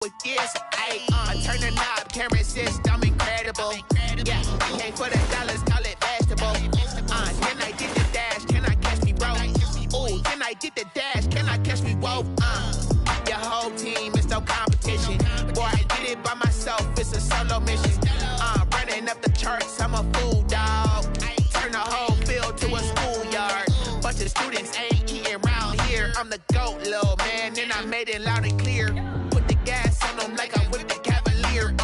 with this, I turn the knob, camera assist, I'm incredible. Yeah, came for the dollars, call it vegetable. Can I get the dash? Can I catch me, bro? Ooh, can I get the dash? Can I catch me, whoa? Your whole team is no competition. Boy, I did it by myself, it's a solo mission. Running up the charts, I'm a fool, dog. Turn the whole field to a schoolyard. Bunch of students ain't eating around here. I'm the GOAT, little man, and I made it loud and clear. Put the gas on them like I'm with the Cavalier.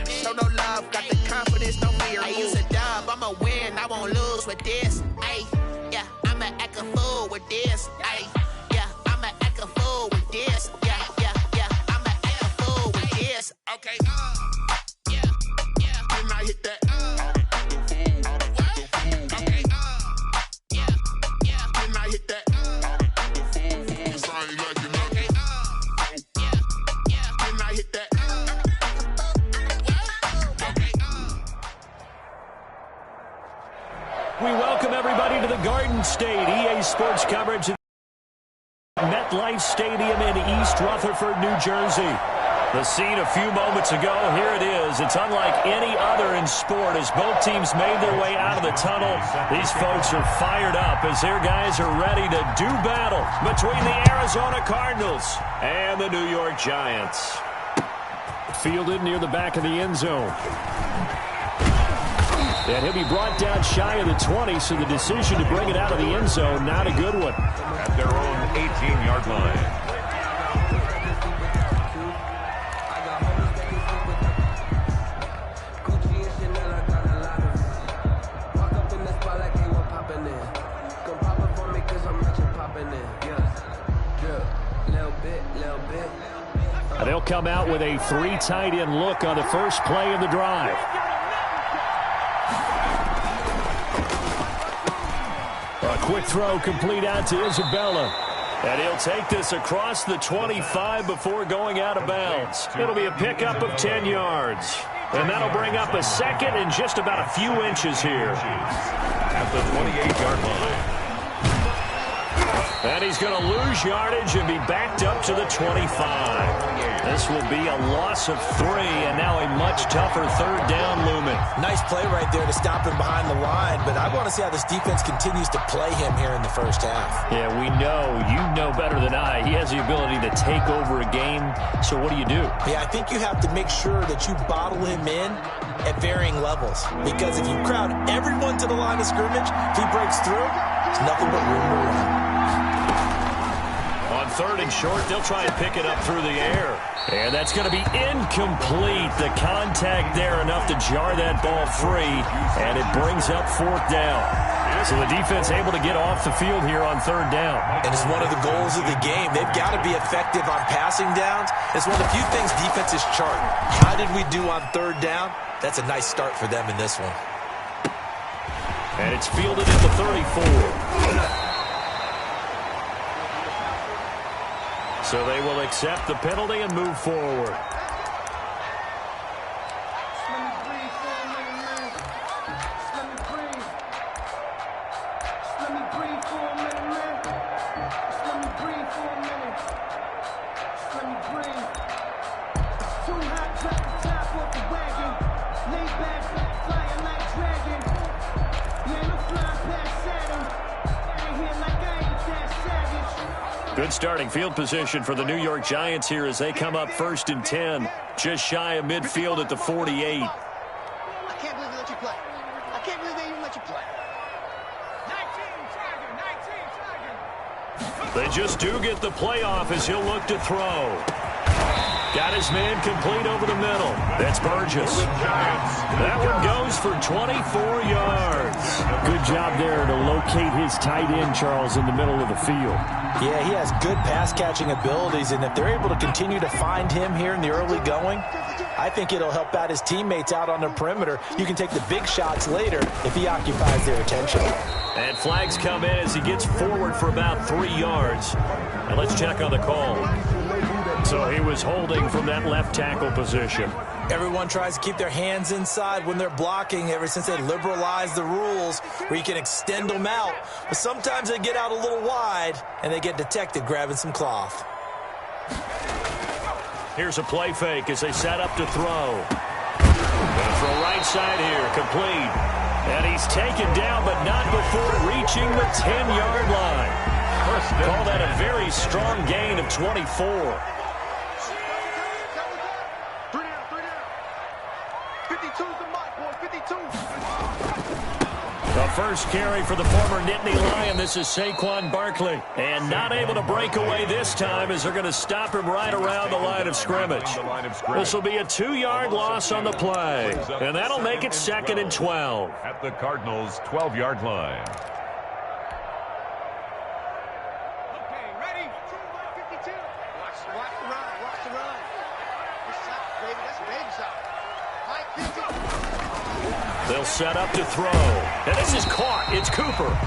Show no love, got the confidence, no fear. I use a dub, I'ma win, I won't lose with this. Yeah, I'ma act a fool with this. Yeah, I'ma act a fool with this. Yeah, I'ma act a fool with this. Okay, yeah, can I hit that? Okay, yeah, can I hit that? We welcome everybody to the Garden State EA Sports coverage at MetLife Stadium in East Rutherford, New Jersey. The scene a few moments ago, here it is. It's unlike any other in sport as both teams made their way out of the tunnel. These folks are fired up as their guys are ready to do battle between the Arizona Cardinals and the New York Giants. Fielded near the back of the end zone. And he'll be brought down shy of the 20, so the decision to bring it out of the end zone, not a good one. At their own 18-yard line. They'll come out with a 3 tight end look on the first play of the drive. A quick throw complete out to Isabella. And he'll take this across the 25 before going out of bounds. It'll be a pickup of 10 yards. And that'll bring up a second and just about a few inches here. At the 28-yard line. And he's going to lose yardage and be backed up to the 25. This will be a loss of 3, and now a much tougher third down looming. Nice play right there to stop him behind the line, but I want to see how this defense continues to play him here in the first half. Yeah, we know. You know better than I. He has the ability to take over a game, so what do you do? Yeah, I think you have to make sure that you bottle him in at varying levels, because if you crowd everyone to the line of scrimmage, if he breaks through, there's nothing but room to run. On 3rd and short, they'll try and pick it up through the air. And that's going to be incomplete. The contact there enough to jar that ball free, and it brings up 4th down. So the defense able to get off the field here on 3rd down. And it's one of the goals of the game. They've got to be effective on passing downs. It's one of the few things defenses chart. How did we do on 3rd down? That's a nice start for them in this one. And it's fielded at the 34. So they will accept the penalty and move forward. Good starting field position for the New York Giants here as they come up 1st and 10, just shy of midfield at the 48. I can't believe they let you play. I can't believe they even let you play. 19 They just do get the playoff as he'll look to throw. Got his man complete over the middle. That's Burgess. That one goes for 24 yards. Good job there to locate his tight end, Charles, in the middle of the field. Yeah, he has good pass-catching abilities, and if they're able to continue to find him here in the early going, I think it'll help out his teammates out on the perimeter. You can take the big shots later if he occupies their attention. And flags come in as he gets forward for about 3 yards. Now let's check on the call. So he was holding from that left tackle position. Everyone tries to keep their hands inside when they're blocking ever since they liberalized the rules where you can extend them out. But sometimes they get out a little wide and they get detected grabbing some cloth. Here's a play fake as they set up to throw. Going for a right side here, complete. And he's taken down, but not before reaching the 10-yard line. Call that a very strong gain of 24. The first carry for the former Nittany Lion. This is Saquon Barkley. And not able to break away this time as they're going to stop him right around the line of scrimmage. This will be a 2-yard loss on the play. And that'll make it 2nd and 12. At the Cardinals' 12-yard line. Okay, ready? 52. Watch the run. Watch the run. This side, baby. That's a baby side. They'll set up to throw. And this is caught. It's Cooper.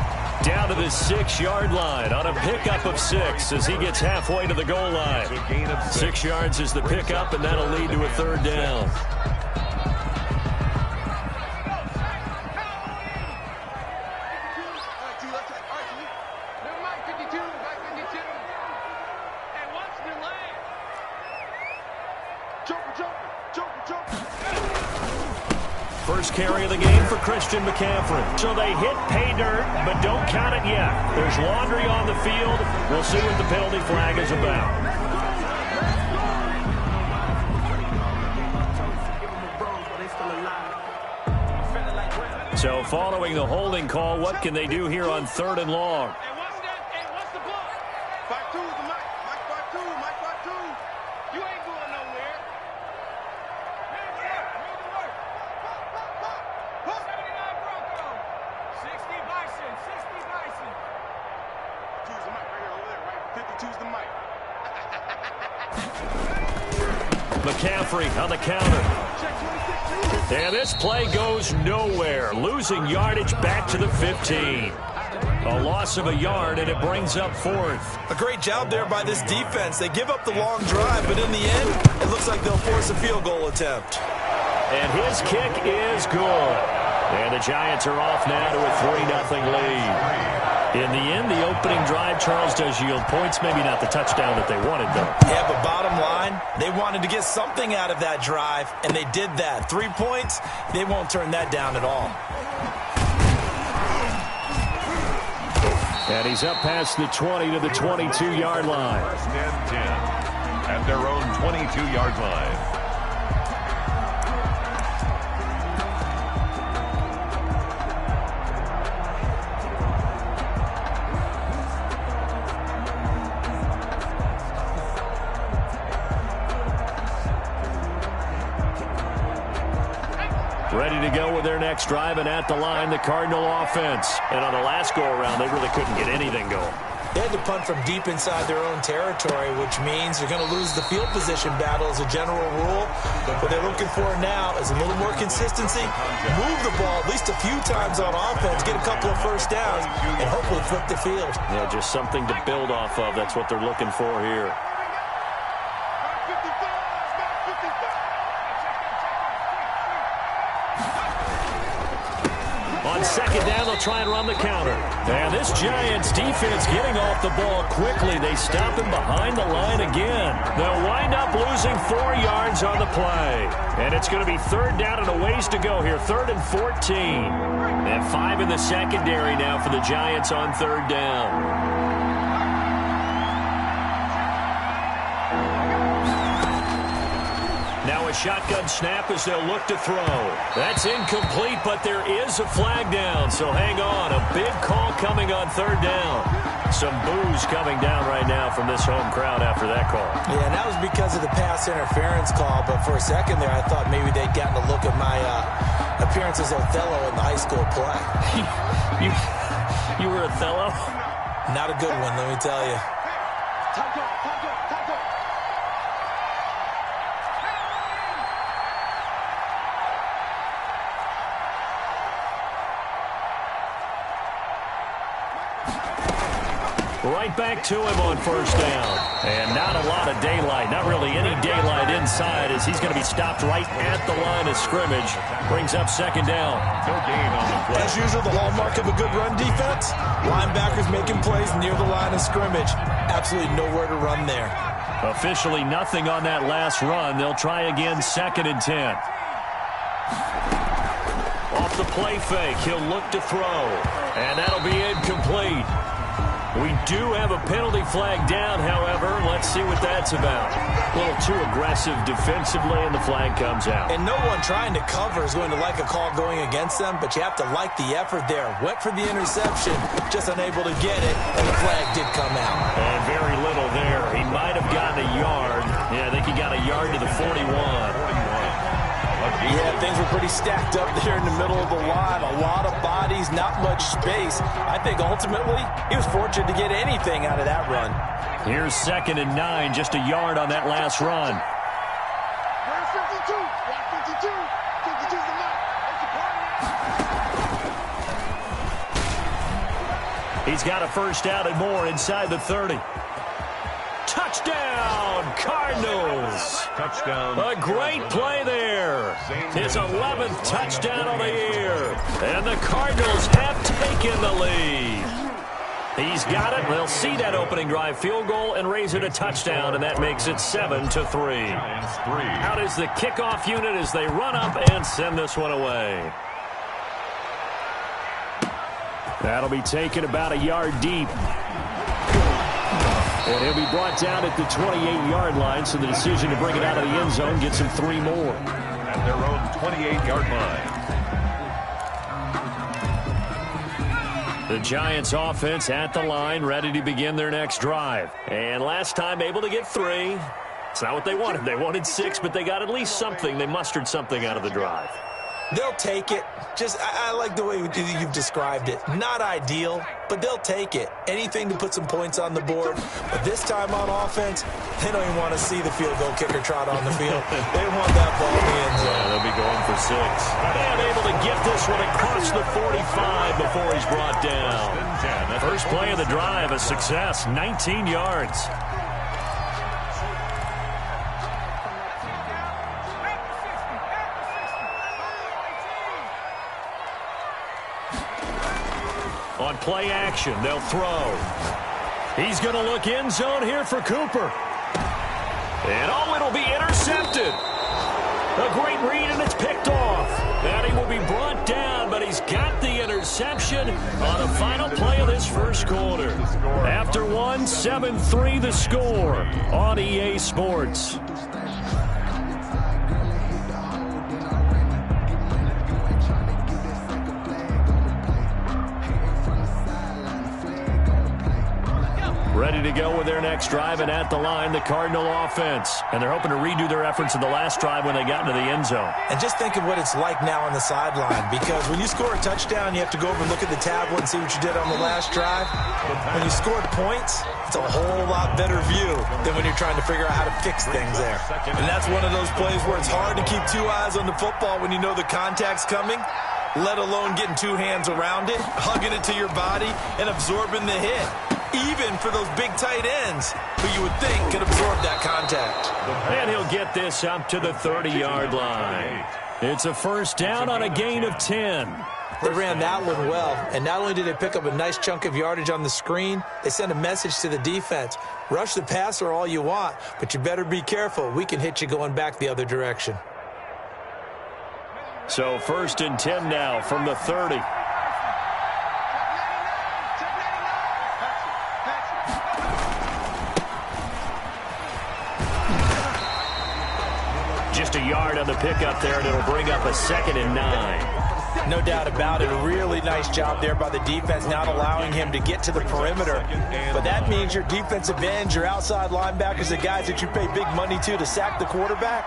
Down to the 6-yard line on a pickup of 6 as he gets halfway to the goal line. 6 yards is the pickup, and that'll lead to a 3rd down. First carry of the game for Christian McCaffrey. So they hit pay dirt, but don't count it yet. There's laundry on the field. We'll see what the penalty flag is about. So following the holding call, what can they do here on 3rd and long? McCaffrey on the counter. And this play goes nowhere. Losing yardage back to the 15. A loss of a yard, and it brings up 4th. A great job there by this defense. They give up the long drive, but in the end, it looks like they'll force a field goal attempt. And his kick is good. And the Giants are off now to a 3-0 lead. In the end, the opening drive, Charles, does yield points. Maybe not the touchdown that they wanted, though. Yeah, but bottom line, they wanted to get something out of that drive, and they did that. 3 points, they won't turn that down at all. And he's up past the 20 to the 22-yard line. 1st and 10 at their own 22-yard line. Ready to go with their next drive, and at the line, the Cardinal offense. And on the last go-around, they really couldn't get anything going. They had to punt from deep inside their own territory, which means they're going to lose the field position battle as a general rule. What they're looking for now is a little more consistency, move the ball at least a few times on offense, get a couple of first downs, and hopefully flip the field. Yeah, just something to build off of. That's what they're looking for here. On 2nd down, they'll try and run the counter. And this Giants defense getting off the ball quickly. They stop him behind the line again. They'll wind up losing 4 yards on the play. And it's going to be 3rd down and a ways to go here. 3rd and 14. And 5 in the secondary now for the Giants on 3rd down. Now a shotgun snap as they'll look to throw. That's incomplete, but there is a flag down, so hang on. A big call coming on 3rd down. Some boos coming down right now from this home crowd after that call. Yeah, and that was because of the pass interference call, but for a second there I thought maybe they'd gotten a look at my appearance as Othello in the high school play. You were Othello? Not a good one, let me tell you. Right back to him on 1st down. And not a lot of daylight. Not really any daylight inside as he's going to be stopped right at the line of scrimmage. Brings up 2nd down. No gain on the play. As usual, the hallmark of a good run defense, linebackers making plays near the line of scrimmage. Absolutely nowhere to run there. Officially nothing on that last run. They'll try again, 2nd and 10. Off the play fake, he'll look to throw. And that'll be incomplete. We do have a penalty flag down, however. Let's see what that's about. A little too aggressive defensively, and the flag comes out. And no one trying to cover is going to like a call going against them, but you have to like the effort there. Went for the interception, just unable to get it, and the flag did come out. And very little there. He might have gotten a yard. Yeah, I think he got a yard to the 41. Yeah, things were pretty stacked up there in the middle of the line. A lot of bodies, not much space. I think ultimately he was fortunate to get anything out of that run. Here's 2nd and 9, just a yard on that last run. Where's 52? Block 52. 52's the mark. That's the party. He's got a first down and more inside the 30. Touchdown, Cardinals. Touchdown. A great play there. His 11th touchdown of the year. And the Cardinals have taken the lead. He's got it. They'll see that opening drive field goal and raise it a touchdown, and that makes it 7-3. Out is the kickoff unit as they run up and send this one away. That'll be taken about a yard deep. And he'll be brought down at the 28-yard line, so the decision to bring it out of the end zone gets him 3 more. At their own 28-yard line. The Giants offense at the line, ready to begin their next drive. And last time able to get 3. It's not what they wanted. They wanted 6, but they got at least something. They mustered something out of the drive. They'll take it. I like the way you've described it. Not ideal, but they'll take it. Anything to put some points on the board. But this time on offense, they don't even want to see the field goal kicker trot on the field. They want that ball in the end zone. Yeah, they'll be going for 6. And able to get this one across the 45 before he's brought down. First play of the drive, a success, 19 yards. On play action, they'll throw. He's going to look end zone here for Cooper. And it'll be intercepted. A great read, and it's picked off. And he will be brought down, but he's got the interception on the final play of this first quarter. After 1, 7-3 the score on EA Sports. Ready to go with their next drive, and at the line, the Cardinal offense. And they're hoping to redo their efforts in the last drive when they got into the end zone. And just think of what it's like now on the sideline, because when you score a touchdown, you have to go over and look at the tablet and see what you did on the last drive. When you scored points, it's a whole lot better view than when you're trying to figure out how to fix things there. And that's one of those plays where it's hard to keep 2 eyes on the football when you know the contact's coming, let alone getting 2 hands around it, hugging it to your body, and absorbing the hit. Even for those big tight ends who you would think could absorb that contact. And he'll get this up to the 30-yard line. It's a first down on a gain of 10. They ran that one well, and not only did they pick up a nice chunk of yardage on the screen, they sent a message to the defense. Rush the passer all you want, but you better be careful. We can hit you going back the other direction. So 1st and 10 now from the 30. Just a yard on the pickup there, and it'll bring up a 2nd and 9. No doubt about it. A really nice job there by the defense, not allowing him to get to the perimeter. But that means your defensive ends, your outside linebackers, the guys that you pay big money to sack the quarterback,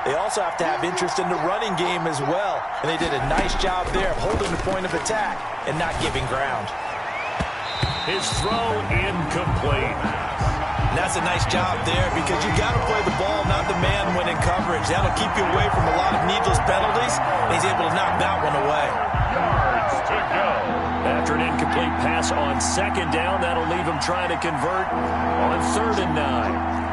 they also have to have interest in the running game as well. And they did a nice job there of holding the point of attack and not giving ground. His throw incomplete. And that's a nice job there because you got to play the ball, not the man when in coverage. That'll keep you away from a lot of needless penalties. And he's able to knock that one away. Yards to go. After an incomplete pass on 2nd down, that'll leave him trying to convert on 3rd and 9.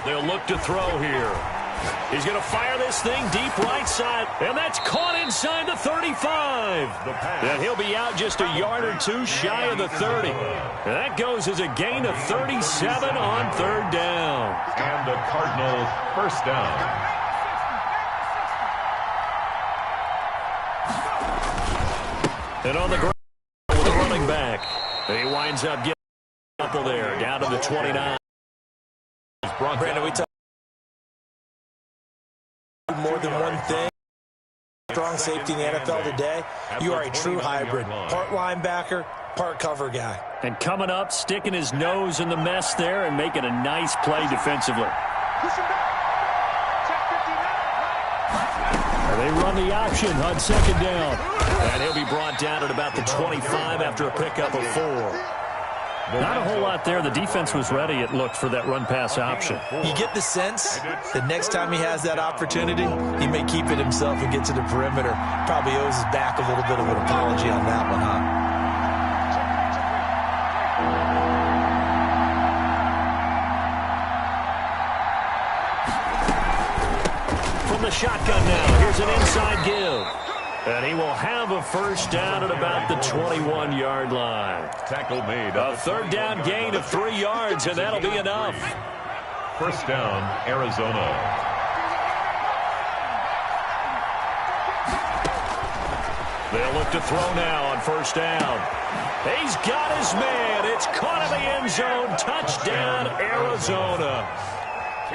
They'll look to throw here. He's going to fire this thing deep right side, and that's caught inside the 35. And he'll be out just a yard or two shy of the 30. And that goes as a gain of 37 on third down. And the Cardinals first down. And on the ground with the running back. He winds up getting a couple there, down to the 29. Brandon, we talk more than one thing. Strong safety in the NFL today. You are a true hybrid. Part linebacker, part cover guy. And coming up, sticking his nose in the mess there and making a nice play defensively. They run the option on second down. And he'll be brought down at about the 25 after a pickup of 4. Not a whole lot there. The defense was ready, it looked, for that run-pass option. You get the sense that next time he has that opportunity, he may keep it himself and get to the perimeter. Probably owes his back a little bit of an apology on that one, huh? From the shotgun now, here's an inside give. And he will have a first down at about the 21-yard line. Tackle made. A third down gain of 3 yards, and that'll be enough. First down, Arizona. They'll look to throw now on first down. He's got his man. It's caught in the end zone. Touchdown, Arizona.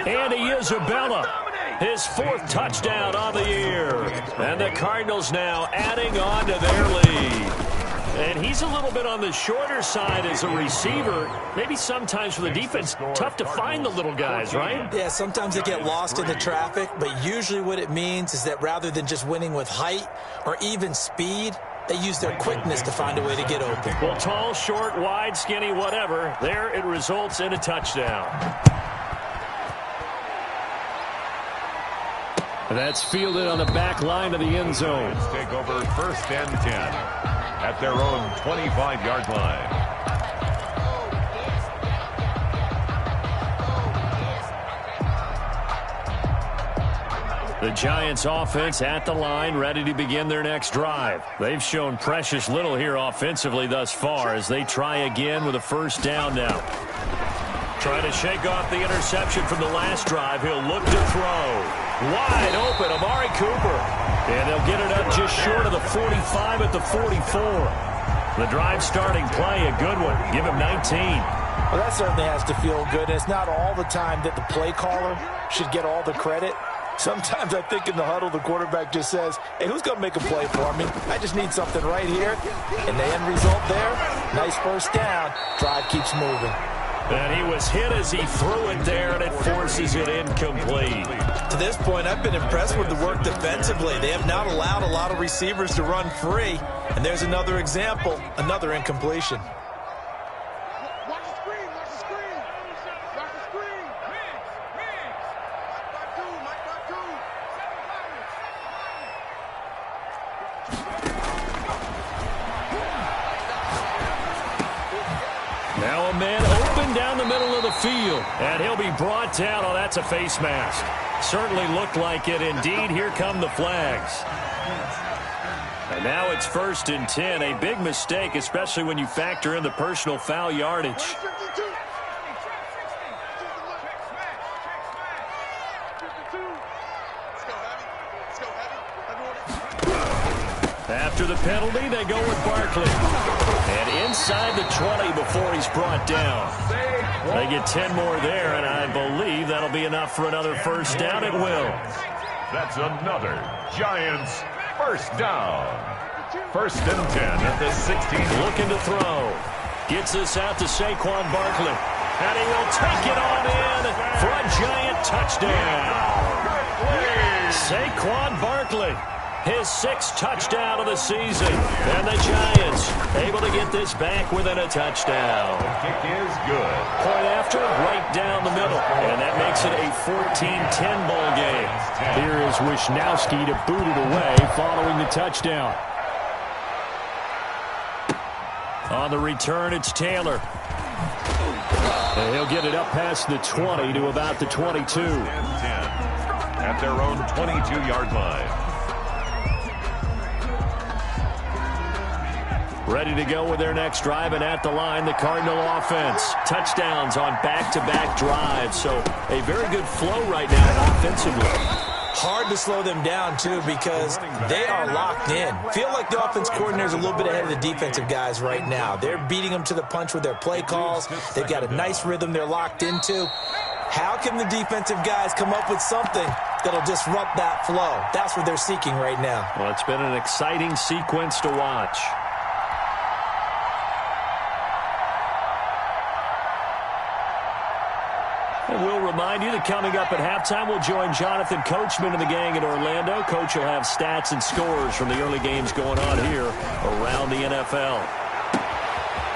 Andy Isabella, his 4th touchdown on the year. And the Cardinals now adding on to their lead. And he's a little bit on the shorter side as a receiver. Maybe sometimes for the defense, tough to find the little guys, right? Yeah, sometimes they get lost in the traffic, but usually what it means is that rather than just winning with height or even speed, they use their quickness to find a way to get open. Well, tall, short, wide, skinny, whatever, there it results in a touchdown. That's fielded on the back line of the end zone. Take over first and 10 at their own 25-yard line. The Giants offense at the line, ready to begin their next drive. They've shown precious little here offensively thus far as they try again with a first down now. Trying to shake off the interception from the last drive. He'll look to throw. Wide open, Amari Cooper. And they'll get it up just short of the 45 at the 44. The drive starting play, a good one. Give him 19. Well, that certainly has to feel good. And it's not all the time that the play caller should get all the credit. Sometimes I think in the huddle, the quarterback just says, hey, who's going to make a play for me? I just need something right here. And the end result there, nice first down. Drive keeps moving. And he was hit as he threw it there, and it forces it incomplete. To this point, I've been impressed with the work defensively. They have not allowed a lot of receivers to run free. And there's another example, another incompletion. Watch the screen, watch the screen. Watch the screen. Mike Batu. Now a man open down the middle of the field. And he'll be brought down. Oh, that's a face mask. Certainly looked like it. Indeed, here come the flags. And now it's first and 10. A big mistake, especially when you factor in the personal foul yardage. After the penalty, they go with Barkley. And inside the 20 before he's brought down. They get 10 more there, and I believe that'll be enough for another first down. It will. That's another Giants first down. First and 10 at the 16. Looking to throw. Gets this out to Saquon Barkley. And he will take it on in for a Giant touchdown. Saquon Barkley. His 6th touchdown of the season. And the Giants able to get this back within a touchdown. The kick is good. Point after, right down the middle. And that makes it a 14-10 ball game. Here is Wisnowski to boot it away following the touchdown. On the return, it's Taylor. And he'll get it up past the 20 to about the 22. at their own 22-yard line. Ready to go with their next drive, and at the line, the Cardinal offense. Touchdowns on back-to-back drives, so a very good flow right now offensively. Hard to slow them down, too, because they are locked in. Feel like the offense coordinator is a little bit ahead of the defensive guys right now. They're beating them to the punch with their play calls. They've got a nice rhythm they're locked into. How can the defensive guys come up with something that'll disrupt that flow? That's what they're seeking right now. Well, it's been an exciting sequence to watch. And we'll remind you that coming up at halftime, we'll join Jonathan Coachman and the gang in Orlando. Coach will have stats and scores from the early games going on here around the NFL.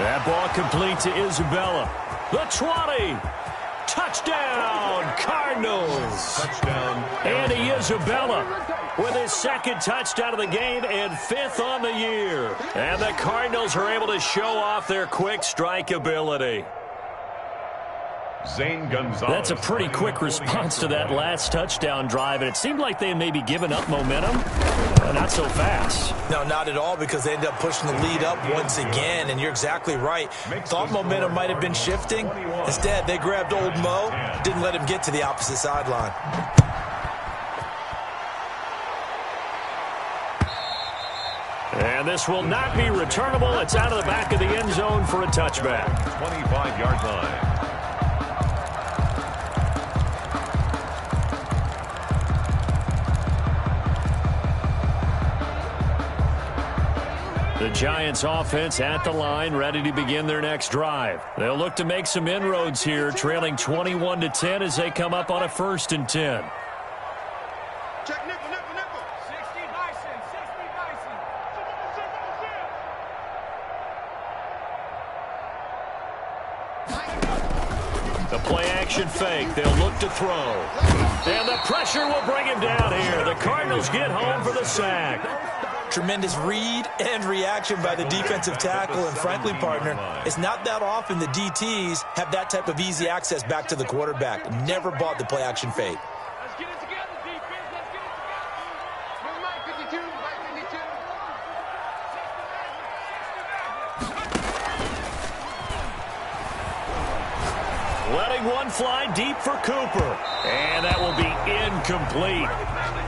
That ball complete to Isabella. The 20. Touchdown, Cardinals. Touchdown. Andy Isabella with his second touchdown of the game and 5th on the year. And the Cardinals are able to show off their quick strike ability. Zane Gonzalez. That's a pretty quick response to that last touchdown drive, and it seemed like they may be giving up momentum. Not so fast. No, not at all, because they ended up pushing the lead up once again, and you're exactly right. Thought momentum might have been shifting. Instead, they grabbed old Mo, didn't let him get to the opposite sideline. And this will not be returnable. It's out of the back of the end zone for a touchback. 25-yard line. The Giants offense at the line, ready to begin their next drive. They'll look to make some inroads here, trailing 21-10 as they come up on a 1st and 10. Check nickel, nickel, nickel. 60 Bison, 60 Bison. The play-action fake. They'll look to throw. And the pressure will bring him down here. The Cardinals get home for the sack. Tremendous read and reaction by the defensive tackle, and frankly, partner, it's not that often the DTs have that type of easy access back to the quarterback. Never bought the play-action fake. Let's get it together, defense. Let's get it together. Mike 52, Mike 52. Letting one fly deep for Cooper. And that will be incomplete.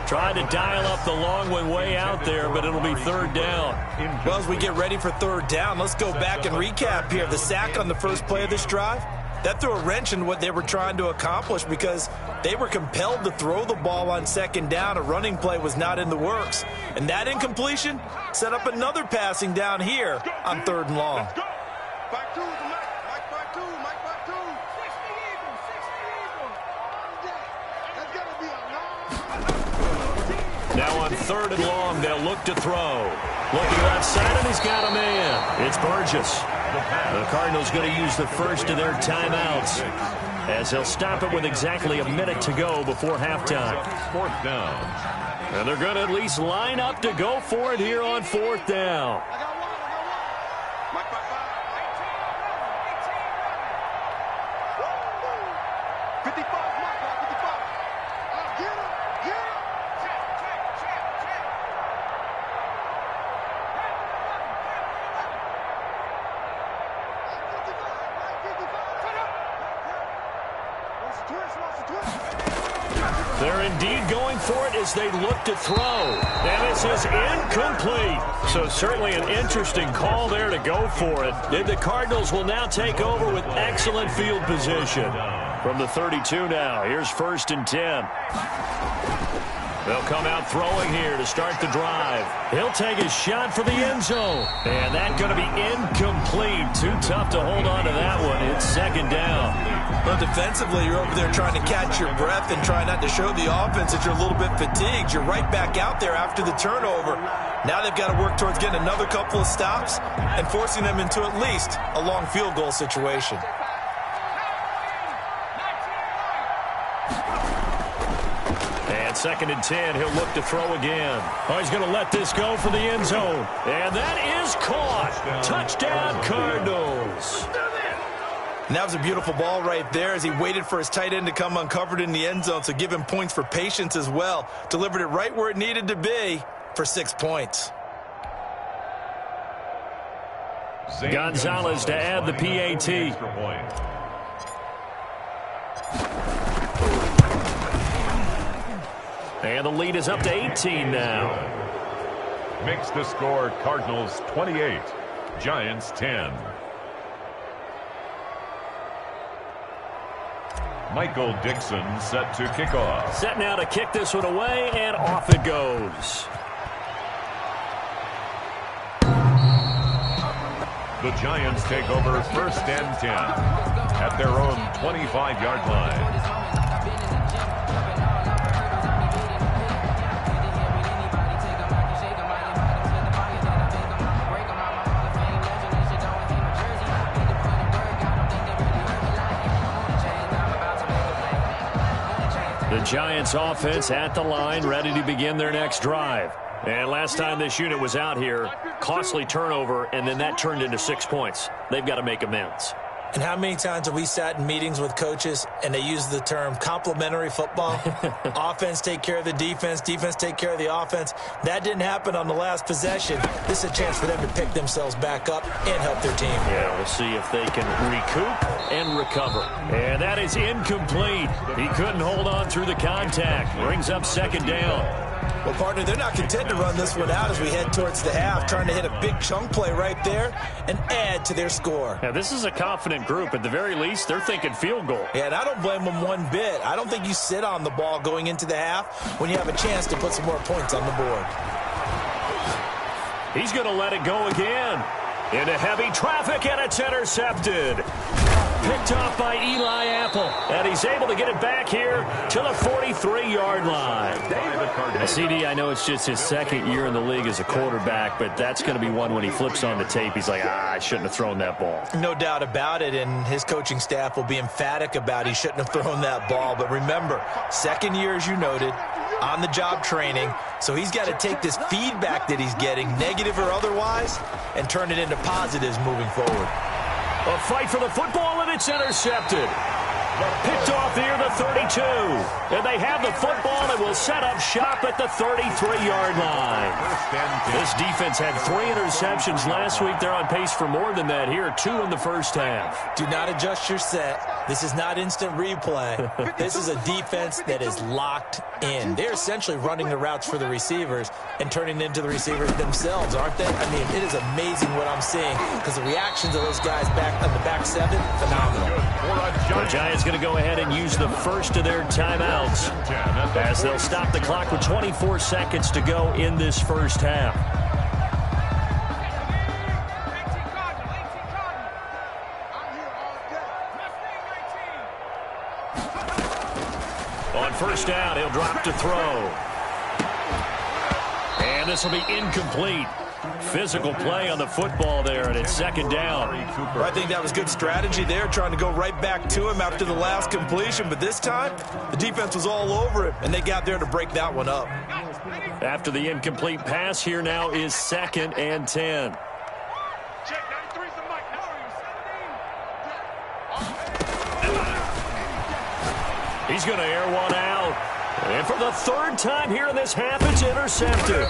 Tried to dial up the long one way out there, but it'll be 3rd down. Well, as we get ready for 3rd down, let's go back and recap here. The sack on the first play of this drive, that threw a wrench in what they were trying to accomplish because they were compelled to throw the ball on 2nd down. A running play was not in the works. And that incompletion set up another passing down here on 3rd and long. Back two, Mike 52, Mike 52. 60 Eagles, 60 Eagles. That's got to be a long. Now on 3rd and long, they'll look to throw. Looking left side, and he's got a man. It's Burgess. The Cardinals going to use the first of their timeouts as they'll stop it with exactly a minute to go before halftime. 4th down. And they're going to at least line up to go for it here on 4th down. I got one. Mike 55. 55, Mike 55. Get him, get him. Check. They're indeed going for it as they look to throw. And this is incomplete. So certainly an interesting call there to go for it. And the Cardinals will now take over with excellent field position. From the 32 now, here's 1st and 10. They'll come out throwing here to start the drive. He'll take his shot for the end zone. And that's going to be incomplete. Too tough to hold on to that one. It's 2nd down. Well, defensively, you're over there trying to catch your breath and try not to show the offense that you're a little bit fatigued. You're right back out there after the turnover. Now they've got to work towards getting another couple of stops and forcing them into at least a long field goal situation. And 2nd and 10, he'll look to throw again. Oh, he's going to let this go for the end zone. And that is caught. Touchdown, Cardinals. And that was a beautiful ball right there as he waited for his tight end to come uncovered in the end zone, so give him points for patience as well. Delivered it right where it needed to be for 6 points. Gonzalez to add the PAT. And the lead is up to 18 now. Makes the score Cardinals 28, Giants 10. Michael Dixon set to kick off. Set now to kick this one away, and off it goes. The Giants take over 1st and 10 at their own 25-yard line. The Giants offense at the line, ready to begin their next drive. And last time this unit was out here, costly turnover, and then that turned into 6 points. They've got to make amends. And how many times have we sat in meetings with coaches and they use the term complementary football? Offense take care of the defense, defense take care of the offense. That didn't happen on the last possession. This is a chance for them to pick themselves back up and help their team. Yeah, we'll see if they can recoup and recover. And that is incomplete. He couldn't hold on through the contact. Brings up 2nd down. Well, partner, they're not content to run this one out as we head towards the half, trying to hit a big chunk play right there and add to their score. Now, this is a confident group. At the very least, they're thinking field goal. Yeah, and I don't blame them one bit. I don't think you sit on the ball going into the half when you have a chance to put some more points on the board. He's going to let it go again. Into heavy traffic, and it's intercepted. Picked off by Eli Apple, and he's able to get it back here to the 43-yard line. CD, I know it's just his 2nd year in the league as a quarterback, but that's going to be one when he flips on the tape. He's like, I shouldn't have thrown that ball. No doubt about it, and his coaching staff will be emphatic about he shouldn't have thrown that ball. But remember, 2nd year, as you noted, on-the-job training, so he's got to take this feedback that he's getting, negative or otherwise, and turn it into positives moving forward. A fight for the football, and it's intercepted. Picked off near the 32. And they have the football and will set up shop at the 33-yard line. This defense had 3 interceptions last week. They're on pace for more than that here, 2 in the first half. Do not adjust your set. This is not instant replay. This is a defense that is locked in. They're essentially running the routes for the receivers and turning into the receivers themselves, aren't they? I mean, it is amazing what I'm seeing because the reactions of those guys back on the back 7, phenomenal. The Giants going to go ahead and use the first of their timeouts as they'll stop the clock with 24 seconds to go in this first half. On first down, he'll drop to throw. And this will be incomplete. Physical play on the football there, and it's 2nd down. I think that was good strategy there, trying to go right back to him after the last completion. But this time, the defense was all over him, and they got there to break that one up. After the incomplete pass, here now is 2nd and 10. He's going to air one out. And for the 3rd time here in this half, it's intercepted.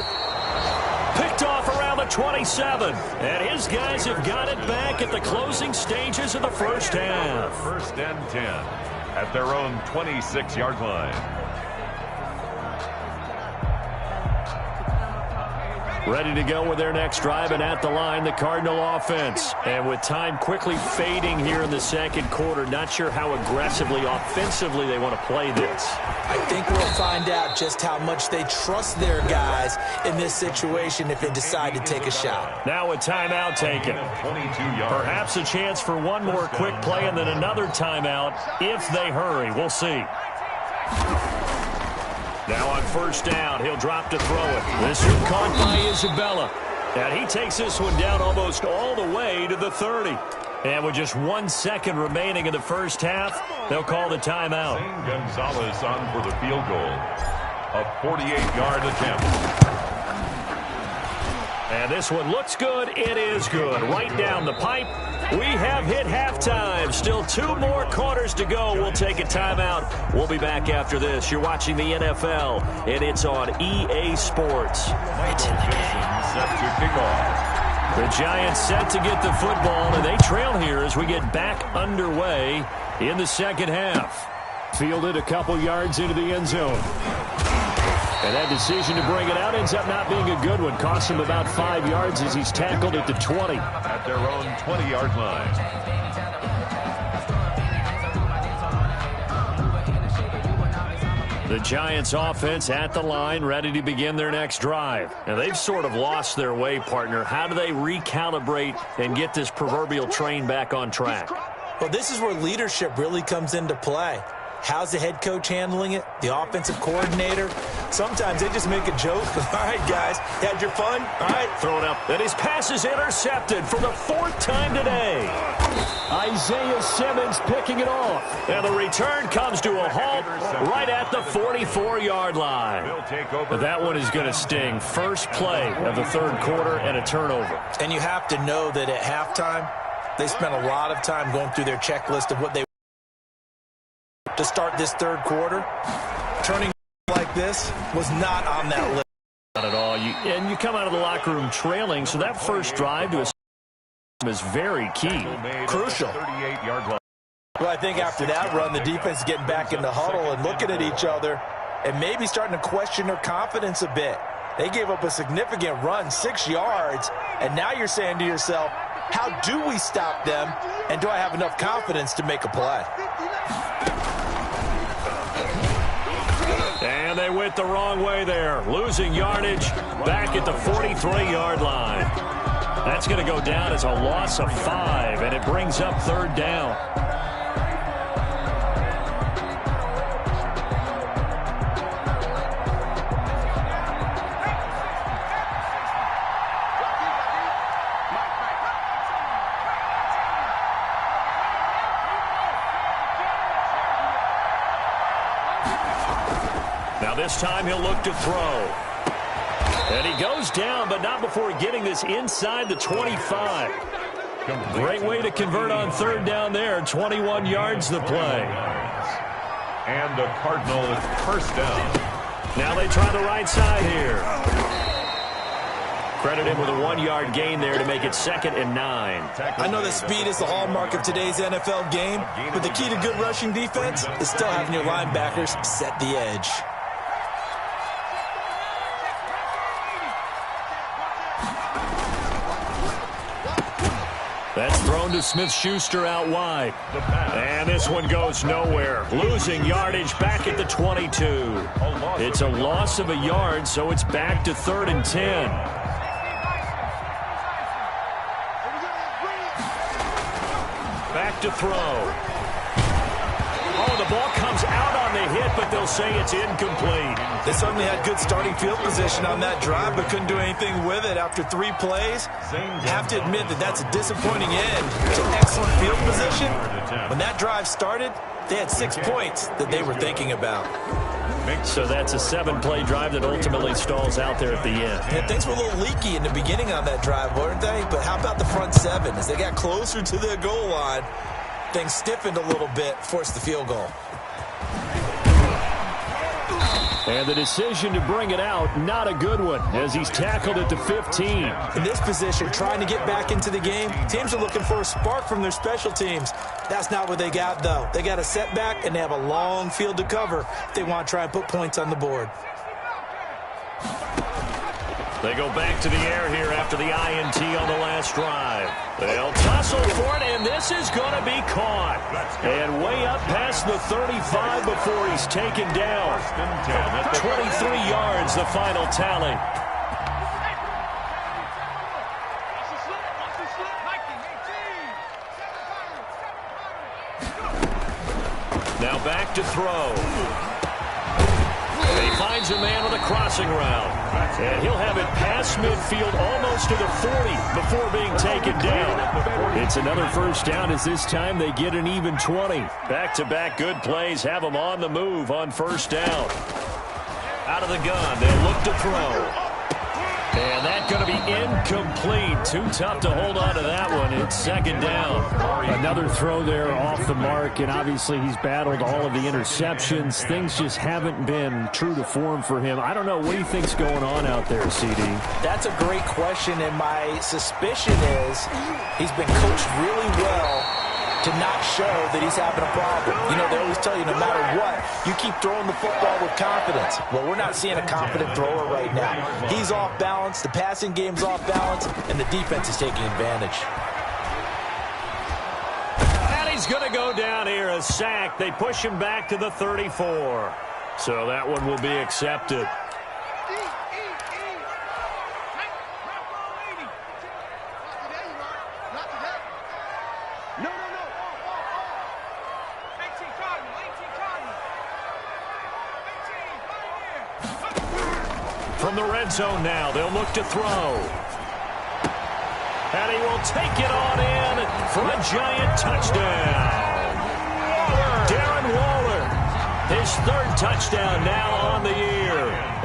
Picked off around the 27. And his guys have got it back at the closing stages of the first half. 1st and 10 at their own 26-yard line. Ready to go with their next drive, and at the line, the Cardinal offense. And with time quickly fading here in the 2nd quarter, not sure how aggressively, offensively they want to play this. I think we'll find out just how much they trust their guys in this situation if they decide to take a shot. Now a timeout taken. 22 yards. Perhaps a chance for one more quick play and then another timeout if they hurry. We'll see. Now on first down, he'll drop to throw it. This one caught by Isabella. And he takes this one down almost all the way to the 30. And with just 1 second remaining in the first half, they'll call the timeout. Gonzalez on for the field goal. A 48-yard attempt. And this one looks good. It is good. Right down the pipe. We have hit halftime. Still 2 more quarters to go. We'll take a timeout. We'll be back after this. You're watching the NFL, and it's on EA Sports. Set to kick off. The Giants set to get the football, and they trail here as we get back underway in the second half. Fielded a couple yards into the end zone. And that decision to bring it out ends up not being a good one. Costs him about 5 yards as he's tackled at the 20. At their own 20-yard line. The Giants offense at the line, ready to begin their next drive. And they've sort of lost their way, partner. How do they recalibrate and get this proverbial train back on track? Well, this is where leadership really comes into play. How's the head coach handling it? The offensive coordinator? Sometimes they just make a joke. All right, guys, had your fun? All right. Throw it up. And his pass is intercepted for the 4th time today. Isaiah Simmons picking it off. And the return comes to a halt right at the 44-yard line. That one is going to sting. First play of the 3rd quarter and a turnover. And you have to know that at halftime, they spent a lot of time going through their checklist of what they to start this 3rd quarter. Turning like this was not on that list. Not at all. You come out of the locker room trailing, so that first drive to a is very key. Crucial. 38-yard line. Well, I think after that run, the defense is getting back in the huddle and looking at each other and maybe starting to question their confidence a bit. They gave up a significant run, 6 yards, and now you're saying to yourself, how do we stop them, and do I have enough confidence to make a play? And they went the wrong way there. Losing yardage back at the 43-yard line. That's going to go down as a loss of 5, and it brings up 3rd down. Now this time he'll look to throw. And he goes down, but not before getting this inside the 25. Great way to convert on 3rd down there. 21 yards the play. And the Cardinals first down. Now they try the right side here. Credit him with a 1-yard gain there to make it 2nd and 9. I know that speed is the hallmark of today's NFL game, but the key to good rushing defense is still having your linebackers set the edge. That's thrown to Smith-Schuster out wide. And this one goes nowhere. Losing yardage back at the 22. It's a loss of a yard, so it's back to 3rd and 10. Back to throw. Oh, the ball comes out on the hit, but they'll say it's incomplete. They certainly had good starting field position on that drive, but couldn't do anything with it after 3 plays. Have to admit that that's a disappointing end to excellent field position. When that drive started, they had 6 points that they were thinking about. So that's a 7-play drive that ultimately stalls out there at the end. Yeah, things were a little leaky in the beginning on that drive, weren't they? But how about the front 7? As they got closer to the goal line, things stiffened a little bit, forced the field goal. And the decision to bring it out, not a good one, as he's tackled at the 15. In this position, trying to get back into the game, teams are looking for a spark from their special teams. That's not what they got, though. They got a setback, and they have a long field to cover if they want to try and put points on the board. They go back to the air here after the INT on the last drive. They'll tussle for it, and this is going to be caught. And way up past the 35 before he's taken down. 23 yards, the final tally. Now back to throw. And he finds a man on the crossing route. And he'll have it past midfield almost to the 40 before being taken down. It's another first down as this time they get an even 20. Back-to-back good plays have them on the move on first down. Out of the gun, they'll look to throw. And that's going to be incomplete. Too tough to hold on to that one. It's second down. Another throw there off the mark, and obviously he's battled all of the interceptions. Things just haven't been true to form for him. I don't know. What do you think's going on out there, CD? That's a great question, and my suspicion is he's been coached really well to not show that he's having a problem. You know, they always tell you no matter what, you keep throwing the football with confidence. Well, we're not seeing a confident thrower right now. He's off balance, the passing game's off balance, and the defense is taking advantage. And he's going to go down here, a sack. They push him back to the 34. So that one will be accepted. From the red zone now, they'll look to throw. And he will take it on in for a giant touchdown. Darren Waller, his third touchdown now on the year.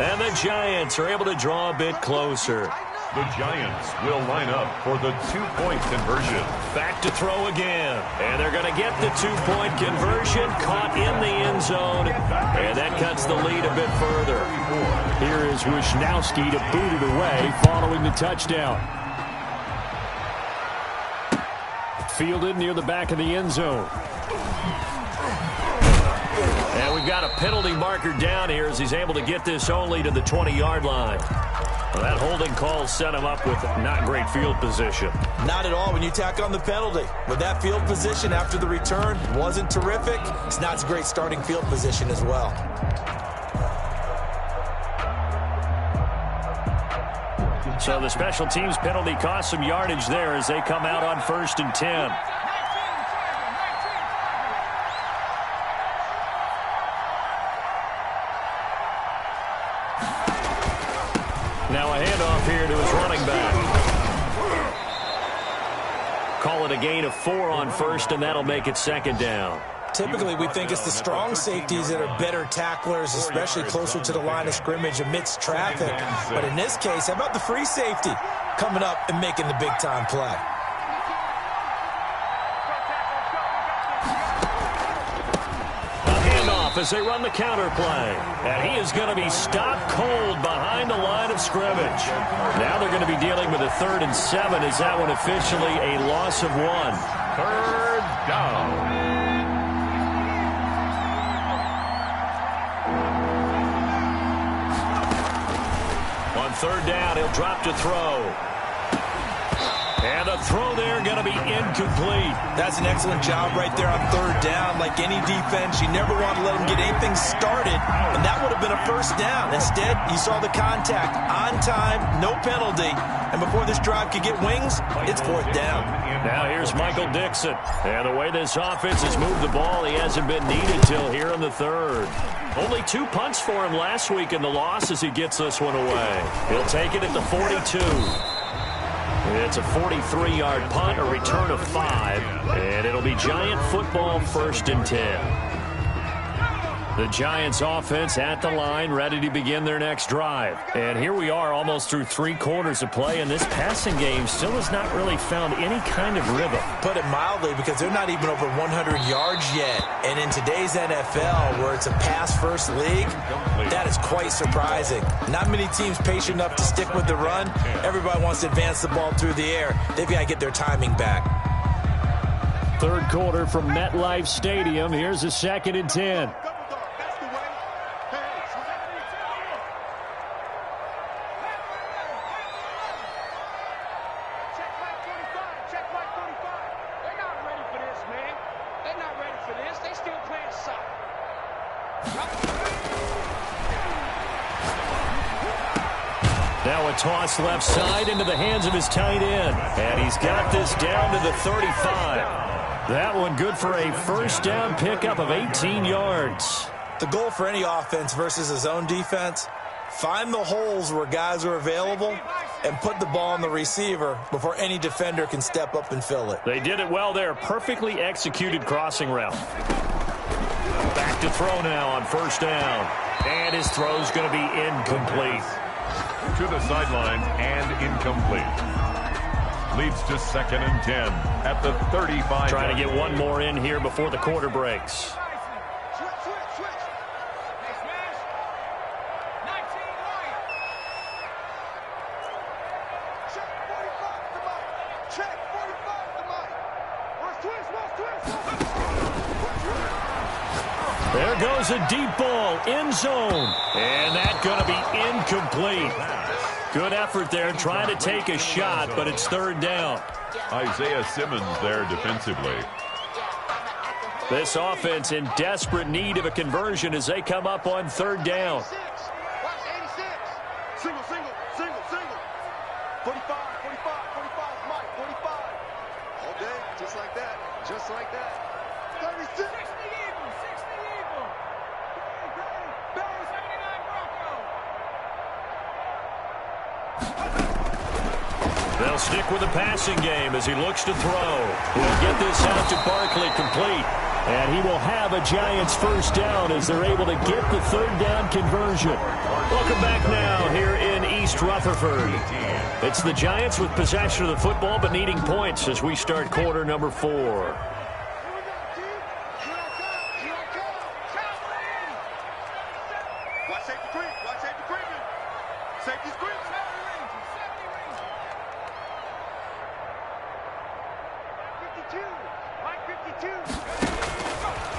And the Giants are able to draw a bit closer. The Giants will line up for the two-point conversion. Back to throw again. And they're going to get the two-point conversion, caught in the end zone. And that cuts the lead a bit further. Here is Wisnowski to boot it away following the touchdown. Fielded near the back of the end zone. And we've got a penalty marker down here as he's able to get this only to the 20-yard line. Well, that holding call set him up with not great field position. Not at all when you tack on the penalty. With that field position after the return wasn't terrific, it's not a great starting field position as well. So the special teams penalty cost some yardage there as they come out on 1st and 10. Now a handoff here to his running back. Call it a gain of 4 on 1st, and that'll make it 2nd down. Typically, we think it's the strong safeties that are better tacklers, especially closer to the line of scrimmage amidst traffic. But in this case, how about the free safety coming up and making the big-time play? As they run the counter play. And he is going to be stopped cold behind the line of scrimmage. Now they're going to be dealing with a 3rd and 7. Is that one officially a loss of 1? 3rd down. On 3rd down, he'll drop to throw. And a throw there going to be incomplete. That's an excellent job right there on 3rd down. Like any defense, you never want to let them get anything started, and that would have been a 1st down. Instead, you saw the contact on time, no penalty, and before this drive could get wings, it's 4th down. Now here's Michael Dixon. And the way this offense has moved the ball, he hasn't been needed till here in the 3rd. Only 2 punts for him last week in the loss as he gets this one away. He'll take it at the 42. It's a 43-yard punt, a return of 5, and it'll be Giant football 1st and 10. The Giants offense at the line, ready to begin their next drive. And here we are almost through 3 quarters of play, and this passing game still has not really found any kind of rhythm. Put it mildly, because they're not even over 100 yards yet. And in today's NFL, where it's a pass-first league, that is quite surprising. Not many teams patient enough to stick with the run. Everybody wants to advance the ball through the air. They've got to get their timing back. 3rd quarter from MetLife Stadium. Here's a 2nd and 10. Now a toss left side into the hands of his tight end. And he's got this down to the 35. That one good for a 1st down pickup of 18 yards. The goal for any offense versus a zone defense, find the holes where guys are available and put the ball on the receiver before any defender can step up and fill it. They did it well there. Perfectly executed crossing route. Back to throw now on 1st down. And his throw's going to be incomplete. To the sidelines and incomplete. Leads to 2nd and 10 at the 35. Trying to get one more in here before the quarter breaks. There goes a deep ball, end zone. And that's going to be incomplete. Good effort there, trying to take a shot, but it's 3rd down. Isaiah Simmons there defensively. This offense in desperate need of a conversion as they come up on 3rd down. Single, single, single, single. 45, 45, 45, Mike, 45. All day, just like that, just like that. 36. 60 Eagles, 60 Eagles. Bears, 79 Broncos. They'll stick with the passing game as he looks to throw. He'll get this out to Barkley complete. And he will have a Giants 1st down as they're able to get the 3rd down conversion. Welcome back now here in East Rutherford. It's the Giants with possession of the football but needing points as we start quarter number 4.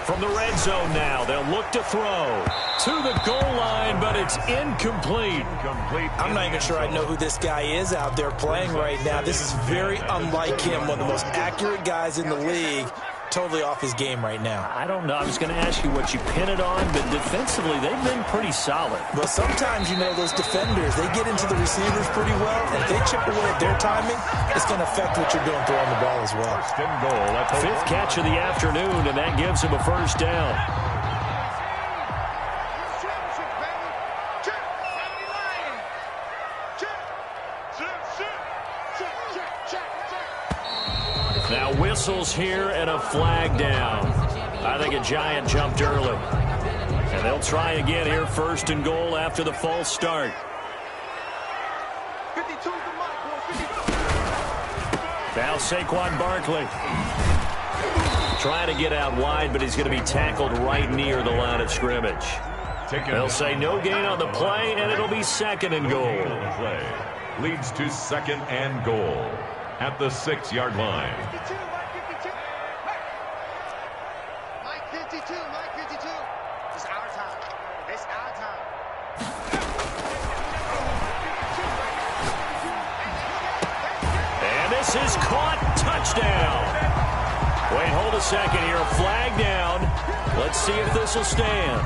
From the red zone now, they'll look to throw to the goal line, but it's incomplete. I'm not even sure I know who this guy is out there playing right now. This is very unlike him, one of the most accurate guys in the league. Totally off his game right now. I don't know. I was going to ask you what you pin it on, but defensively, they've been pretty solid. Well, sometimes, you know, those defenders, they get into the receivers pretty well. If they chip away at their timing, it's going to affect what you're doing throwing the ball as well. 1st and goal at the 5th catch of the afternoon, and that gives him a 1st down. Now whistles here and a flag down. I think a Giant jumped early. And they'll try again here, 1st and goal after the false start. Now Saquon Barkley. Trying to get out wide, but he's going to be tackled right near the line of scrimmage. They'll say no gain on the play, and it'll be 2nd and goal. Play leads to 2nd and goal at the 6-yard line. Mike 52, Mike 52. It's our time. It's our time. And this is caught. Touchdown. Wait, hold a second here. A flag down. Let's see if this will stand.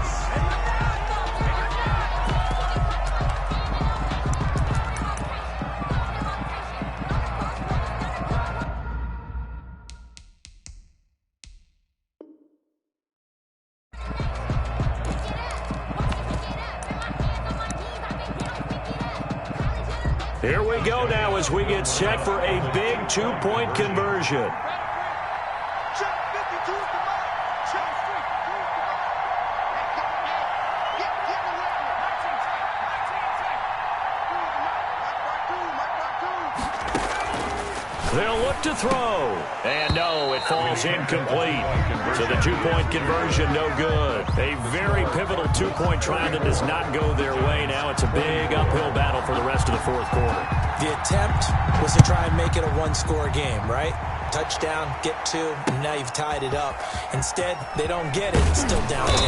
Here we go now as we get set for a big 2-point conversion. They'll look to throw. And no, it falls incomplete. So the 2-point conversion, no good. A very pivotal 2-point try that does not go their way. Now it's a big uphill battle for the rest of the 4th quarter. The attempt was to try and make it a 1-score game, right? Touchdown, get 2, and now you've tied it up. Instead, they don't get it. It's still down 10.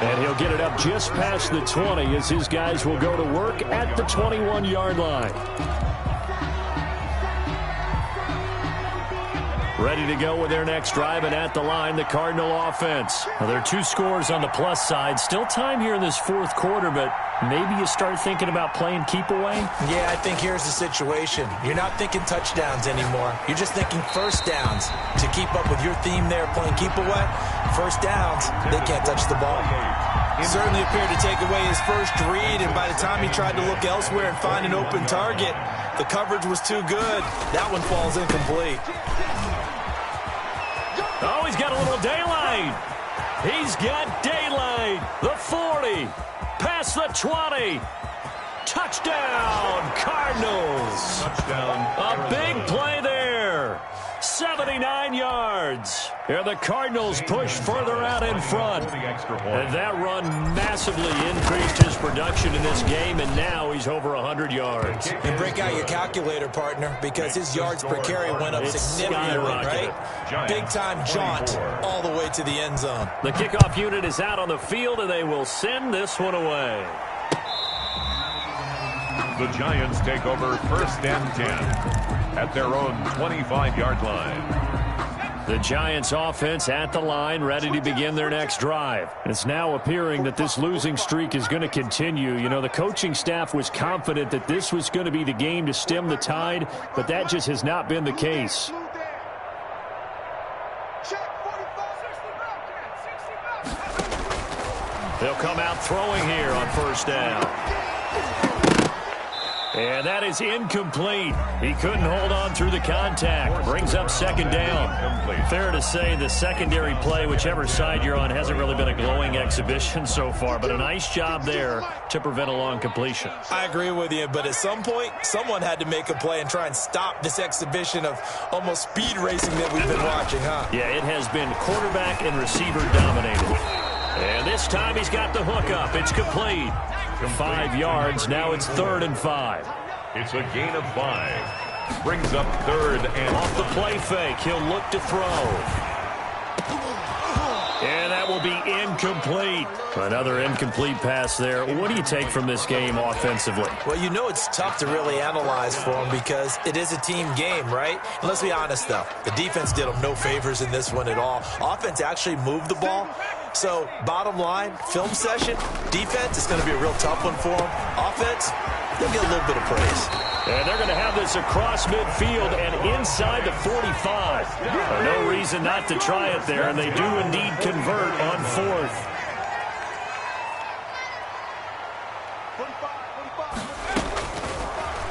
And he'll get it up just past the 20 as his guys will go to work at the 21-yard line. Ready to go with their next drive, and at the line, the Cardinal offense. Well, there are 2 scores on the plus side. Still time here in this 4th quarter, but maybe you start thinking about playing keep away? Yeah, I think here's the situation. You're not thinking touchdowns anymore. You're just thinking 1st downs. To keep up with your theme there, playing keep away, 1st downs, they can't touch the ball. He certainly appeared to take away his first read, and by the time he tried to look elsewhere and find an open target, the coverage was too good. That one falls incomplete. Oh, he's got a little daylight. He's got daylight. The 40, past the 20. Touchdown, Cardinals. Touchdown. A big play there. 79 yards. And the Cardinals push further out in front. And that run massively increased his production in this game, and now he's over 100 yards. And break out your calculator, partner, because his yards per carry went up significantly, right? Big-time jaunt all the way to the end zone. The kickoff unit is out on the field, and they will send this one away. The Giants take over 1st and 10 at their own 25-yard line. The Giants offense at the line, ready to begin their next drive. It's now appearing that this losing streak is going to continue. You know, the coaching staff was confident that this was going to be the game to stem the tide, but that just has not been the case. They'll come out throwing here on 1st down. And that is incomplete. He couldn't hold on through the contact. Brings up 2nd down. Fair to say the secondary play, whichever side you're on, hasn't really been a glowing exhibition so far, but a nice job there to prevent a long completion. I agree with you, but at some point, someone had to make a play and try and stop this exhibition of almost speed racing that we've been watching, huh? Yeah, it has been quarterback and receiver dominated. And this time he's got the hook up. It's complete. 5 yards. Now it's 3rd and 5. It's a gain of 5. Brings up 3rd and off the play fake. He'll look to throw. And that will be incomplete. Another incomplete pass there. What do you take from this game offensively? Well, you know it's tough to really analyze for them because it is a team game, right? And let's be honest, though. The defense did them no favors in this one at all. Offense actually moved the ball. So, bottom line, film session, defense is going to be a real tough one for them. Offense, they'll get a little bit of praise. And they're going to have this across midfield and inside the 45. No reason not to try it there, and they do indeed convert on 4th.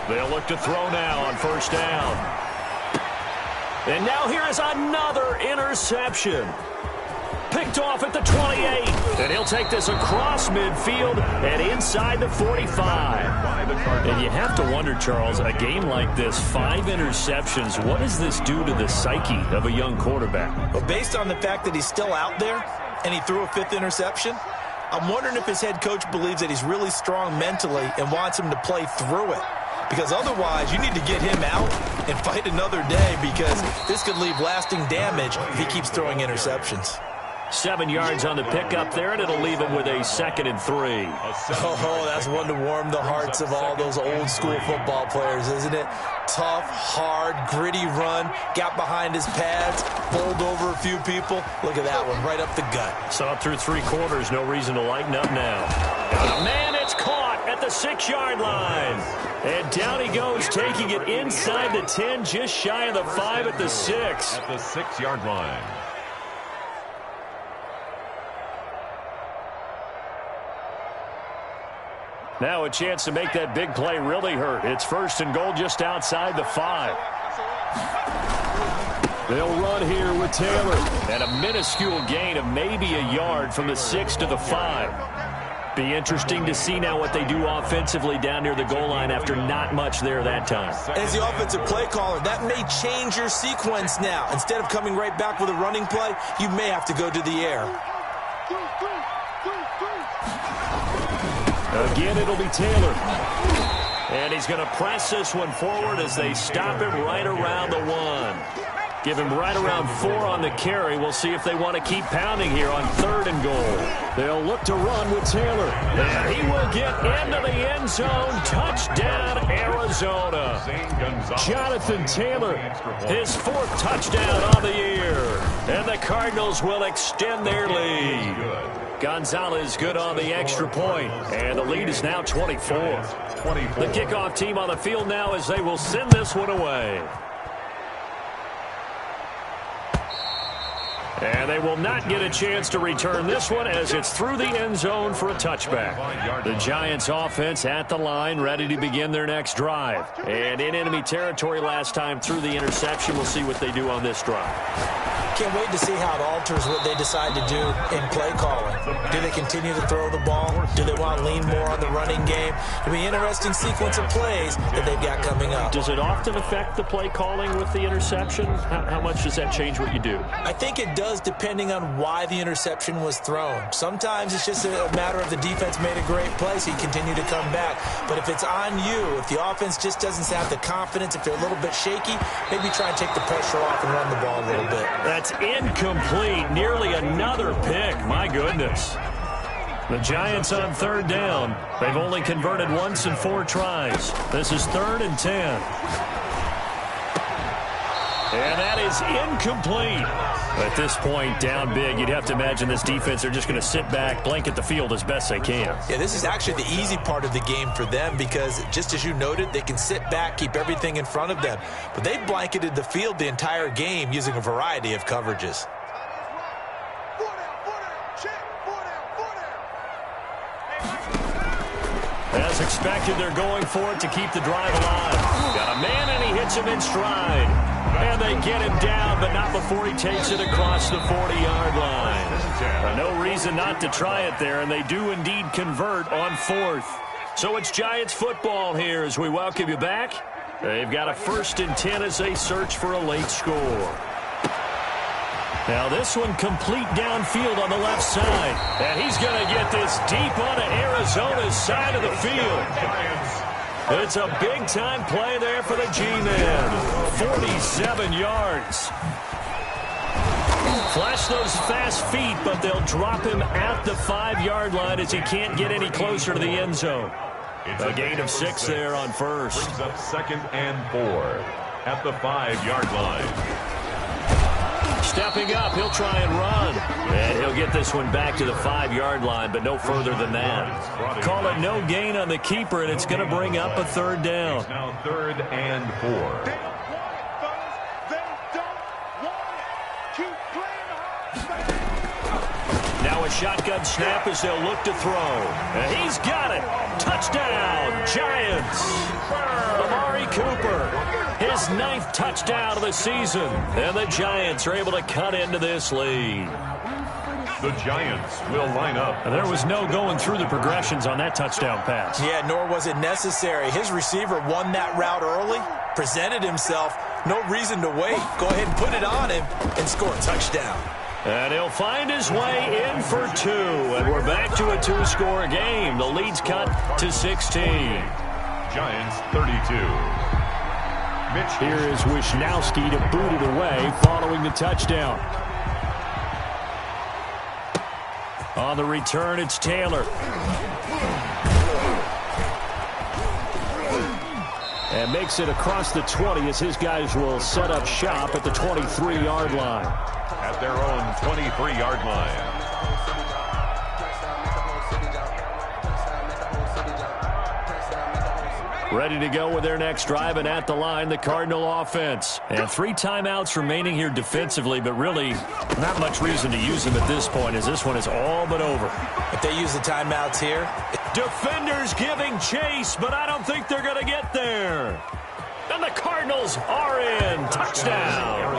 They'll look to throw now on 1st down. And now here is another interception. Picked off at the 28. And he'll take this across midfield and inside the 45. And you have to wonder, Charles, a game like this, 5 interceptions, what does this do to the psyche of a young quarterback? Well, based on the fact that he's still out there and he threw a 5th interception, I'm wondering if his head coach believes that he's really strong mentally and wants him to play through it. Because otherwise, you need to get him out and fight another day because this could leave lasting damage if he keeps throwing interceptions. 7 yards on the pickup there, and it'll leave him with a 2nd and 3. Oh, that's one to warm the hearts of all those old school football players, isn't it? Tough, hard, gritty run, got behind his pads, bowled over a few people. Look at that one, right up the gut. So up through 3 quarters, no reason to lighten up now. Man, it's caught at the 6-yard line. And down he goes, taking it inside the 10, just shy of the 5 at the 6. At the 6-yard line. Now a chance to make that big play really hurt. It's 1st and goal just outside the 5. They'll run here with Taylor. And a minuscule gain of maybe a yard from the 6 to the 5. Be interesting to see now what they do offensively down near the goal line after not much there that time. As the offensive play caller, that may change your sequence now. Instead of coming right back with a running play, you may have to go to the air. Again, it'll be Taylor. And he's going to press this one forward as they stop him right around the 1. Give him right around 4 on the carry. We'll see if they want to keep pounding here on 3rd and goal. They'll look to run with Taylor. And he will get into the end zone. Touchdown, Arizona. Jonathan Taylor, his 4th touchdown on the year. And the Cardinals will extend their lead. Gonzalez good on the extra point, and the lead is now 24. The kickoff team on the field now as they will send this one away. And they will not get a chance to return this one as it's through the end zone for a touchback. The Giants offense at the line, ready to begin their next drive. And in enemy territory last time through the interception. We'll see what they do on this drive. Can't wait to see how it alters what they decide to do in play calling. Do they continue to throw the ball? Do they want to lean more on the running game? It'll be an interesting sequence of plays that they've got coming up. Does it often affect the play calling with the interception? How much does that change what you do? I think it does depending on why the interception was thrown. Sometimes it's just a matter of the defense made a great play, so you continue to come back. But if it's on you, if the offense just doesn't have the confidence, if they're a little bit shaky, maybe try and take the pressure off and run the ball a little bit. That's incomplete. Nearly another pick. My goodness. The Giants on third down. They've only converted once in 4 tries. This is 3rd and 10. And that is incomplete. At this point, down big, you'd have to imagine this defense, they're just going to sit back, blanket the field as best they can. Yeah, this is actually the easy part of the game for them because, just as you noted, they can sit back, keep everything in front of them. But they've blanketed the field the entire game using a variety of coverages. As expected, they're going for it to keep the drive alive. Got a man, and he hits him in stride. And they get him down, but not before he takes it across the 40-yard line. No reason not to try it there, and they do indeed convert on 4th. So it's Giants football here as we welcome you back. They've got a 1st and 10 as they search for a late score. Now this one complete downfield on the left side. And he's going to get this deep onto Arizona's side of the field. It's a big-time play there for the G-Man. 47 yards. Flash those fast feet, but they'll drop him at the 5-yard line as he can't get any closer to the end zone. A gain of 6 there on 1st. Brings up 2nd and 4 at the 5-yard line. Stepping up, he'll try and run. And he'll get this one back to the 5-yard line, but no further than that. Call it no gain on the keeper, and it's going to bring up a 3rd down. It's now 3rd and 4. Now a shotgun snap as they'll look to throw. And he's got it. Touchdown, Giants. Amari Cooper. His 9th touchdown of the season. And the Giants are able to cut into this lead. The Giants will line up. And there was no going through the progressions on that touchdown pass. Yeah, nor was it necessary. His receiver won that route early, presented himself. No reason to wait. Go ahead and put it on him and score a touchdown. And he'll find his way in for 2. And we're back to a 2-score game. The lead's cut to 16. Giants 32. Here is Wishnowski to boot it away following the touchdown. On the return, it's Taylor. And makes it across the 20 as his guys will set up shop at the 23-yard line. At their own 23-yard line. Ready to go with their next drive, and at the line, the Cardinal offense. And 3 timeouts remaining here defensively, but really not much reason to use them at this point as this one is all but over. If they use the timeouts here. Defenders giving chase, but I don't think they're going to get there. And the Cardinals are in. Touchdown.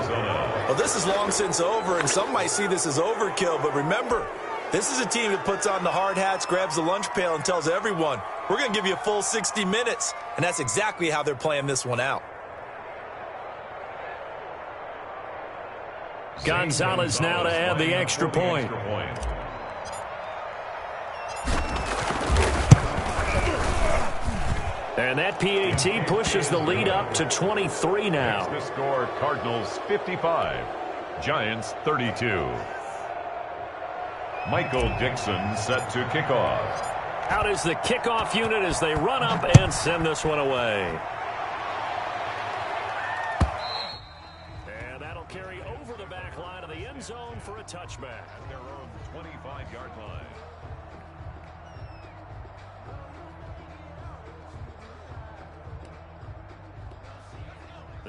Well, this is long since over, and some might see this as overkill, but remember, this is a team that puts on the hard hats, grabs the lunch pail, and tells everyone, we're going to give you a full 60 minutes. And that's exactly how they're playing this one out. Gonzalez now to add the extra point. And that PAT pushes the lead up to 23 now. The score, Cardinals 55, Giants 32. Michael Dixon set to kick off. Out is the kickoff unit as they run up and send this one away. And that'll carry over the back line of the end zone for a touchback. At their own 25-yard line.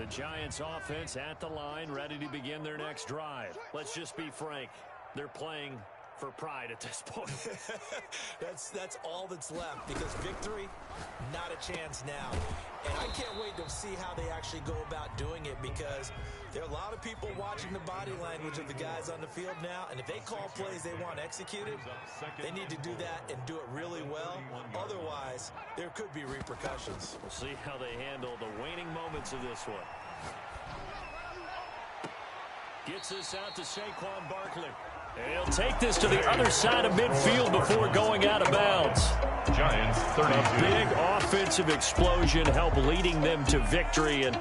The Giants offense at the line, ready to begin their next drive. Let's just be frank. They're playing for pride at this point. That's all that's left, because victory, not a chance now. And I can't wait to see how they actually go about doing it, because there are a lot of people watching the body language of the guys on the field now, and if they call plays they want executed, they need to do that and do it really well. Otherwise, there could be repercussions. We'll see how they handle the waning moments of this one. Gets this out to Saquon Barkley. He'll take this to the other side of midfield before going out of bounds. Giants 32. A big offensive explosion helped leading them to victory. And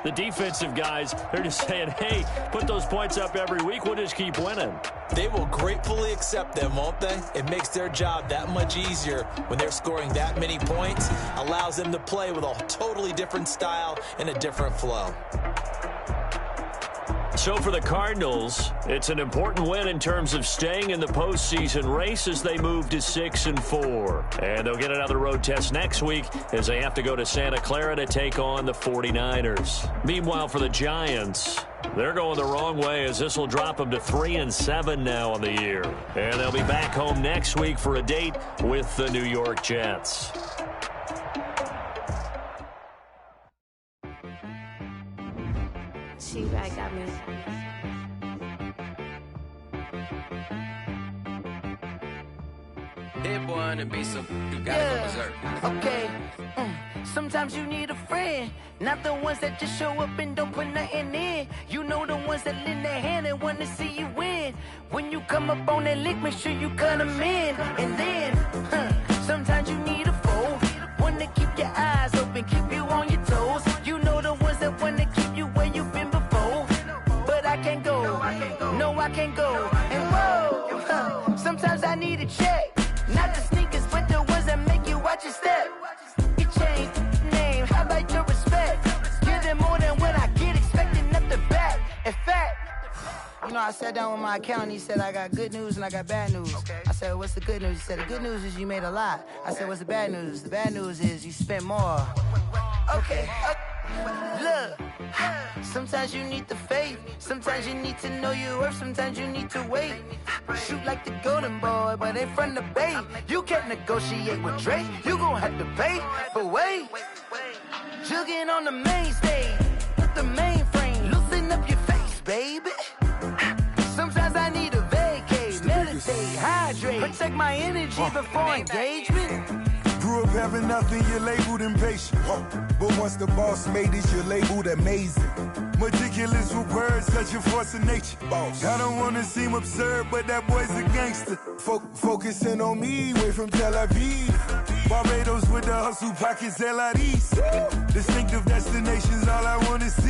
the defensive guys, they're just saying, hey, put those points up every week. We'll just keep winning. They will gratefully accept them, won't they? It makes their job that much easier when they're scoring that many points. Allows them to play with a totally different style and a different flow. So for the Cardinals, it's an important win in terms of staying in the postseason race as they move to 6-4. And they'll get another road test next week as they have to go to Santa Clara to take on the 49ers. Meanwhile, for the Giants, they're going the wrong way as this will drop them to 3-7 now on the year. And they'll be back home next week for a date with the New York Jets. She-Rag got me. Dead boy on the beat, so you gotta go berserk. Okay. Sometimes you need a friend, not the ones that just show up and don't put nothing in. You know, the ones that lend their hand and want to see you win. When you come up on that lick, make sure you cut them in. And then, sometimes you need a foe, one to keep your eyes open, keep you on your toes. You know, the ones that want to keep you where you've been before. But I can't go, no, I can't go. And whoa, sometimes I need a check. Not the sneakers, but the ones that make you watch your step. You change name, how about your respect? Give them more than what I get, expecting nothing back. In fact, you know, I sat down with my accountant. He said, I got good news and I got bad news. I said, what's the good news? He said, the good news is you made a lot. I said, what's the bad news? The bad news is you spent more. Okay. Look, sometimes you need the faith. Sometimes you need to know your worth. Sometimes you need to wait. Shoot like the golden boy, but in front of the bay. You can't negotiate with Drake. You gon' have to pay. But wait, jugging on the main stage with the mainframe. Loosen up your face, baby. Sometimes I need a vacate, meditate, hydrate, protect my energy before engagement. Grew up having nothing, you're labeled impatient. But once the boss made it, you're labeled amazing. Meticulous with words, such a force of nature. I don't want to seem absurd, but that boy's a gangster. Focusing on me, way from Tel Aviv. Barbados with the hustle pockets, LIDs. Distinctive destinations, all I want to see.